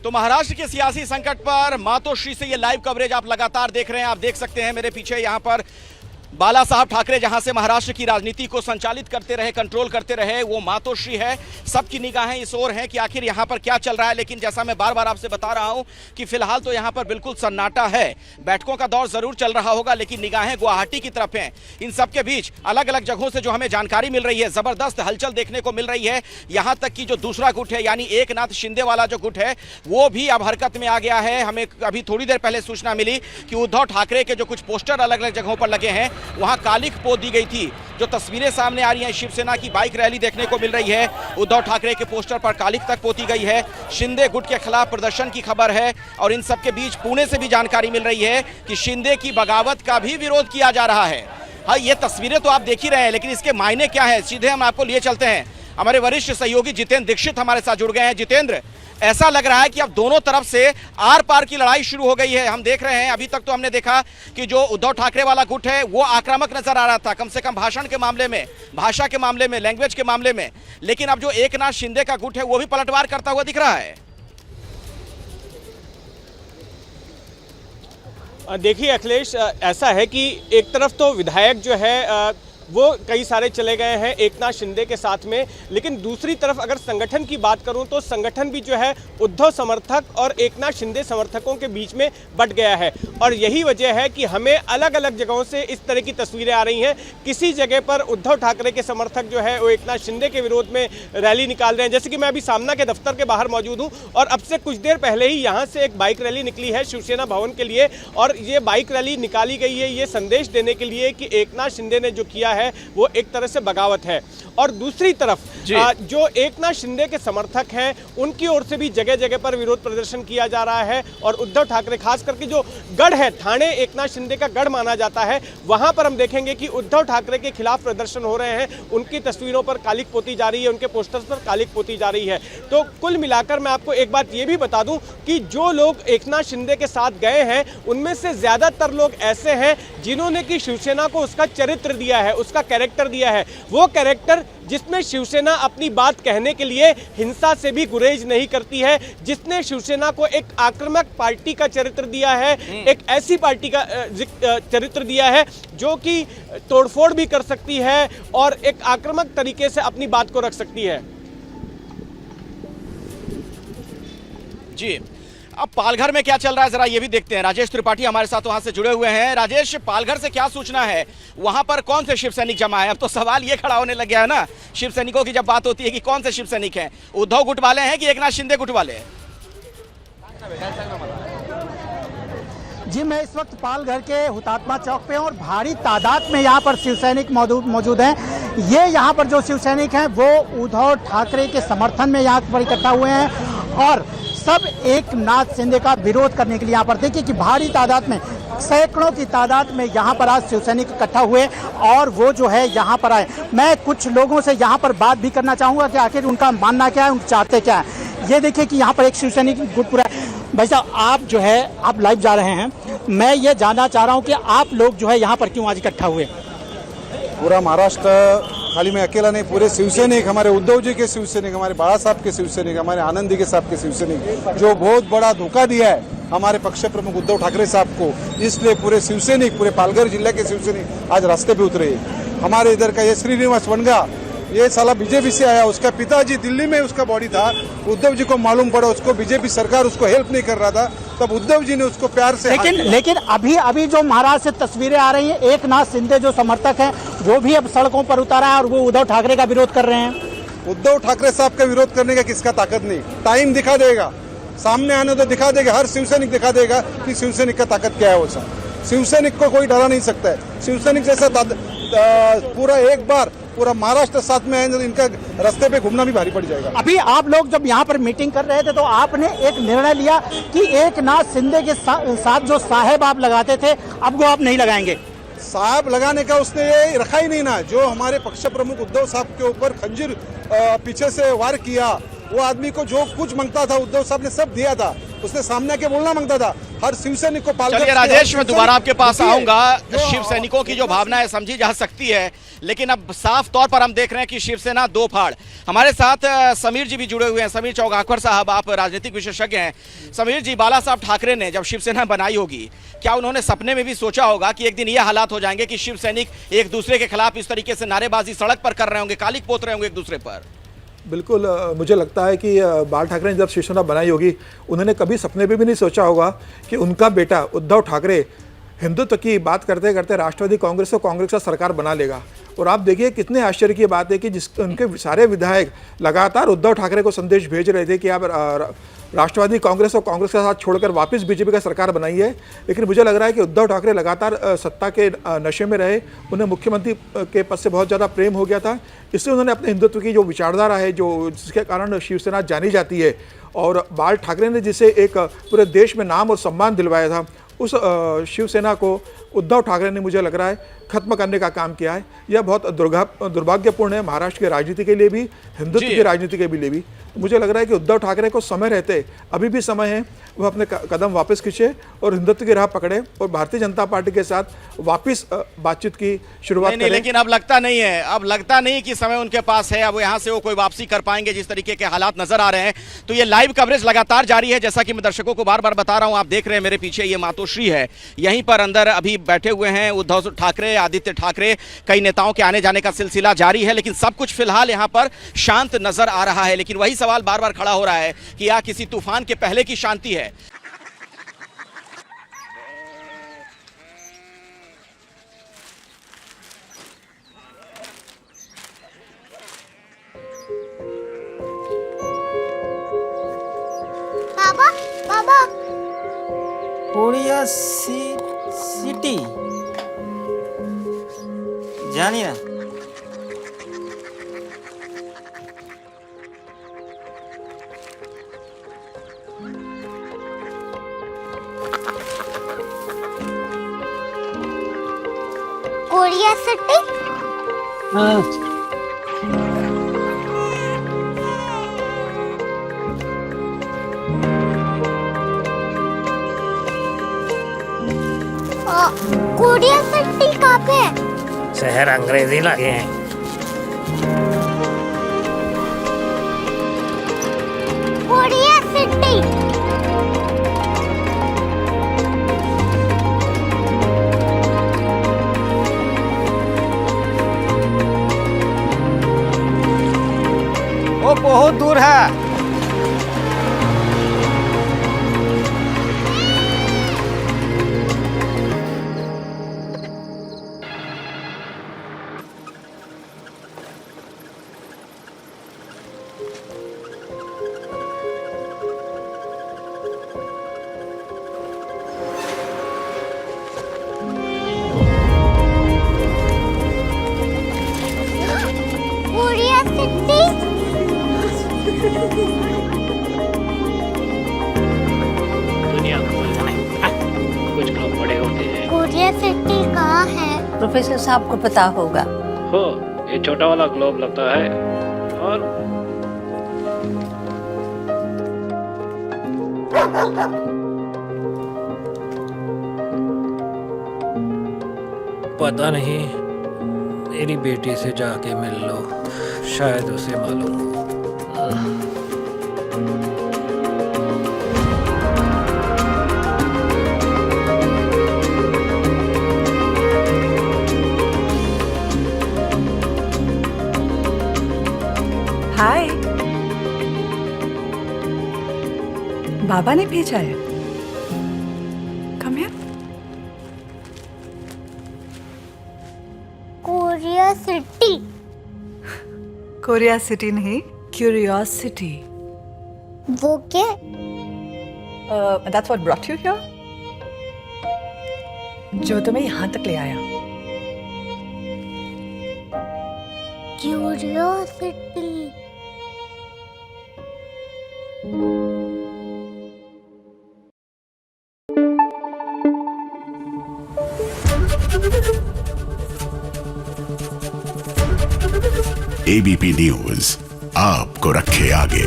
तो महाराष्ट्र के सियासी संकट पर मातोश्री से ये लाइव कवरेज आप लगातार देख रहे हैं। आप देख सकते हैं मेरे पीछे यहाँ पर बाला साहब ठाकरे जहां से महाराष्ट्र की राजनीति को संचालित करते रहे, कंट्रोल करते रहे, वो मातोश्री है। सबकी निगाहें इस ओर हैं कि आखिर यहां पर क्या चल रहा है। लेकिन जैसा मैं बार बार आपसे बता रहा हूं कि फिलहाल तो यहां पर बिल्कुल सन्नाटा है। बैठकों का दौर जरूर चल रहा होगा, लेकिन निगाहें गुवाहाटी की तरफ हैं। इन सबके बीच अलग अलग जगहों से जो हमें जानकारी मिल रही है, जबरदस्त हलचल देखने को मिल रही है। यहां तक कि जो दूसरा गुट है, यानी एकनाथ शिंदे वाला जो गुट है, वो भी अब हरकत में आ गया है। हमें अभी थोड़ी देर पहले सूचना मिली कि उद्धव ठाकरे के जो कुछ पोस्टर अलग अलग जगहों पर लगे हैं, वहां कालिख पोत दी गई थी। जो तस्वीरें सामने आ रही हैं, शिवसेना की बाइक रैली देखने को मिल रही है। उद्धव ठाकरे के पोस्टर पर कालिख तक पोती गई है। शिंदे गुट के खिलाफ प्रदर्शन की खबर है। और इन सबके बीच पुणे से भी जानकारी मिल रही है कि शिंदे की बगावत का भी विरोध किया जा रहा है। हाँ, ये तस्वीरें तो आप देख ही रहे हैं, लेकिन इसके मायने क्या है, सीधे हम आपको लिए चलते हैं। हमारे वरिष्ठ सहयोगी जितेंद्र दीक्षित हमारे साथ जुड़ गए हैं। जितेंद्र, ऐसा लग रहा है कि अब दोनों तरफ से आर पार की लड़ाई शुरू हो गई है। हम देख रहे हैं, अभी तक तो हमने देखा कि जो उद्धव ठाकरे वाला गुट है वो आक्रामक नजर आ रहा था, कम से कम भाषण के मामले में, भाषा के मामले में, लैंग्वेज के मामले में। लेकिन अब जो एकनाथ शिंदे का गुट है वो भी पलटवार करता हुआ दिख रहा है। देखिए अखिलेश, ऐसा है कि एक तरफ तो विधायक जो है वो कई सारे चले गए हैं एकनाथ शिंदे के साथ में, लेकिन दूसरी तरफ अगर संगठन की बात करूं तो संगठन भी जो है उद्धव समर्थक और एकनाथ शिंदे समर्थकों के बीच में बंट गया है। और यही वजह है कि हमें अलग अलग जगहों से इस तरह की तस्वीरें आ रही हैं। किसी जगह पर उद्धव ठाकरे के समर्थक जो है वो एकनाथ शिंदे के विरोध में रैली निकाल रहे हैं। जैसे कि मैं अभी सामना के दफ्तर के बाहर मौजूद हूँ और अब से कुछ देर पहले ही यहाँ से एक बाइक रैली निकली है शिवसेना भवन के लिए। और ये बाइक रैली निकाली गई है ये संदेश देने के लिए कि एकनाथ शिंदे ने जो किया है वो एक तरह से बगावत है। और दूसरी तरफ जो एकनाथ शिंदे के समर्थक हैं उनकी ओर से भी जगह जगह पर विरोध प्रदर्शन किया जा रहा है। और उद्धव ठाकरे, खास करके जो गढ़ है, ठाणे एकनाथ शिंदे का गढ़ माना जाता है, वहां पर हम देखेंगे कि उद्धव ठाकरे के खिलाफ प्रदर्शन हो रहे हैं। उनकी तस्वीरों पर कालिख पोती जा रही है, उनके पोस्टर्स पर कालिख पोती जा रही है। तो कुल मिलाकर मैं आपको एक बात ये भी बता दूं कि जो लोग एकनाथ शिंदे के साथ गए हैं उनमें से ज्यादातर लोग ऐसे हैं जिन्होंने कि शिवसेना को उसका चरित्र दिया है, उसका कैरेक्टर दिया है। वो कैरेक्टर जिसमें शिवसेना अपनी बात कहने के लिए हिंसा से भी गुरेज नहीं करती है, जिसने शिवसेना को एक आक्रामक पार्टी का चरित्र दिया है, एक ऐसी पार्टी का चरित्र दिया है जो कि तोड़फोड़ भी कर सकती है और एक आक्रामक तरीके से अपनी बात को रख सकती है। जी, अब पालघर में क्या चल रहा है जरा ये भी देखते हैं। राजेश त्रिपाठी हमारे साथ वहां से जुड़े हुए हैं। राजेश, पालघर से क्या सूचना है, वहां पर कौन से शिव सैनिक जमा है? अब तो सवाल ये खड़ा होने लग गया है ना, शिव सैनिकों की जब बात होती है कि कौन से शिव सैनिक हैं, उद्धव गुट वाले हैं कि एकनाथ शिंदे गुट वाले? जी, मैं इस वक्त पालघर के हुतात्मा चौक पे हूँ और भारी तादाद में यहाँ पर शिव सैनिक मौजूद हैं। ये यहाँ पर जो शिव सैनिक हैं वो उद्धव ठाकरे के समर्थन में यहाँ पर इकट्ठा हुए हैं और सब एकनाथ शिंदे का विरोध करने के लिए यहाँ पर देखिए कि भारी तादाद में, सैकड़ों की तादाद में यहाँ पर आज शिव सैनिक इकट्ठा हुए और वो जो है यहाँ पर आए। मैं कुछ लोगों से यहाँ पर बात भी करना चाहूँगा कि आखिर उनका मानना क्या है, उन चाहते क्या है। ये देखिए कि यहाँ पर एक शिव सैनिक गुट पूरा। भाई साहब, आप जो है आप लाइव जा रहे हैं, मैं ये जानना चाह रहा हूँ कि आप लोग जो है यहाँ पर क्यों आज इकट्ठा हुए? पूरा महाराष्ट्र, खाली मैं अकेला नहीं, पूरे शिवसैनिक, हमारे उद्धव जी के शिवसैनिक, हमारे बाला साहब के शिवसैनिक, हमारे आनंदी के साहब के शिवसैनिक, जो बहुत बड़ा धोखा दिया है हमारे पक्ष प्रमुख उद्धव ठाकरे साहब को, इसलिए पूरे शिवसैनिक, पूरे पालघर जिले के शिवसैनिक आज रास्ते पे उतरे। हमारे इधर का ये श्रीनिवास वनगा, ये साला बीजेपी से आया, उसका पिताजी दिल्ली में उसका बॉडी था। उद्धव जी को मालूम पड़ा, उसको बीजेपी सरकार उसको हेल्प नहीं कर रहा था, तब उद्धव जी ने उसको प्यार से लेकिन अभी जो महाराष्ट्र से तस्वीरें आ रही हैं, एकनाथ शिंदे जो समर्थक हैं वो भी अब सड़कों पर उतारा है और वो उद्धव ठाकरे का विरोध कर रहे हैं। उद्धव ठाकरे साहब का विरोध करने का किसका ताकत नहीं, टाइम दिखा देगा, सामने आने तो दिखा देगा, हर शिवसैनिक दिखा देगा कि शिवसैनिक का ताकत क्या है। वो सब शिवसैनिक को कोई डरा नहीं सकता है। शिवसैनिक जैसा पूरा एक बार पूरा महाराष्ट्र साथ में है, इनका रास्ते पे घूमना भी भारी पड़ जाएगा। अभी आप लोग जब यहाँ पर मीटिंग कर रहे थे तो आपने एक निर्णय लिया कि एकनाथ शिंदे के साथ जो साहेब आप लगाते थे अब वो आप नहीं लगाएंगे। साहब लगाने का उसने ये रखा ही नहीं ना। जो हमारे पक्ष प्रमुख उद्धव साहब के ऊपर खंजीर पीछे से वार किया, वो आदमी को जो कुछ मांगता था उद्धव साहब ने सब दिया था। उसने सामने आके बोलना मांगता था हर शिवसैनिक को पालघर। चलिए राजेश, मैं दोबारा आपके पास आऊंगा। जो शिव सैनिकों की जो भावना है समझी जा सकती है, लेकिन अब साफ तौर पर हम देख रहे हैं कि शिवसेना दो फाड़। हमारे साथ समीर जी भी जुड़े हुए हैं। समीर चौगाखर साहब, आप राजनीतिक विशेषज्ञ हैं। समीर जी, बाला साहब ठाकरे ने जब शिवसेना बनाई होगी, क्या उन्होंने सपने में भी सोचा होगा कि एक दिन ये हालात हो जाएंगे कि शिव सैनिक एक दूसरे के खिलाफ इस तरीके से नारेबाजी सड़क पर कर रहे होंगे, कालिक पोत रहे होंगे एक दूसरे पर? बिल्कुल, मुझे लगता है कि बाल ठाकरे ने जब शिवसेना बनाई होगी, उन्होंने कभी सपने में भी नहीं सोचा होगा कि उनका बेटा उद्धव ठाकरे हिंदुत्व की बात करते करते राष्ट्रवादी कांग्रेस और कांग्रेस का सरकार बना लेगा। और आप देखिए कितने आश्चर्य की बात है कि उनके सारे विधायक लगातार उद्धव ठाकरे को संदेश भेज रहे थे कि आप राष्ट्रवादी कांग्रेस और कांग्रेस के साथ छोड़कर वापस बीजेपी का सरकार बनाई है। लेकिन मुझे लग रहा है कि उद्धव ठाकरे लगातार सत्ता के नशे में रहे, उन्हें मुख्यमंत्री के पद से बहुत ज़्यादा प्रेम हो गया था, इसलिए उन्होंने अपने हिंदुत्व की जो विचारधारा है, जो जिसके कारण शिवसेना जानी जाती है, और बाल ठाकरे ने जिसे एक पूरे देश में नाम और सम्मान दिलवाया था, उस शिवसेना को उद्धव ठाकरे ने, मुझे लग रहा है, खत्म करने का काम किया है। यह बहुत दुर्भाग्यपूर्ण है महाराष्ट्र की राजनीति के लिए भी, हिंदुत्व की राजनीति के लिए भी। तो मुझे लग रहा है कि उद्धव ठाकरे को समय रहते, अभी भी समय है, वह अपने कदम वापस खींचे और हिंदुत्व की राह पकड़े और भारतीय जनता पार्टी के साथ वापस बातचीत की शुरुआत करें। लेकिन अब लगता नहीं है, अब लगता नहीं कि समय उनके पास है, अब यहाँ से वो कोई वापसी कर पाएंगे जिस तरीके के हालात नजर आ रहे हैं। तो ये लाइव कवरेज लगातार जारी है, जैसा कि मैं दर्शकों को बार बार बता रहा हूँ। आप देख रहे हैं मेरे पीछे ये मातोश्री है, यहीं पर अंदर अभी बैठे हुए हैं उद्धव ठाकरे, आदित्य ठाकरे, कई नेताओं के आने जाने का सिलसिला जारी है, लेकिन सब कुछ फिलहाल यहाँ पर शांत नजर आ रहा है। लेकिन वही सवाल बार बार खड़ा हो रहा है कि यह किसी तूफान के पहले की शांति है? बाबा बाबा, कोरिया सिटी জানি না। Korea city? कोरिया सिटी कहाँ पे है? शहर अंग्रेजी लगे हैं। Korea city. वो बहुत दूर है। Korea city? दुनिया को कुछ लोग बड़े होते हैं। कोरिया सिटी कहाँ है? प्रोफेसर साहब को पता होगा। हो, ये छोटा वाला ग्लोब लगता है और पता नहीं, मेरी बेटी से जाके मिल लो, शायद उसे मालूम हो। हाय, बाबा ने भेजा है। Come here. Korea city? Korea city नहीं, क्यूरियोसिटी। वो क्या? That's what brought you here, जो तुम्हें यहाँ तक ले आया। क्यूरियोसिटी। एबीपी न्यूज आपको रखे आगे।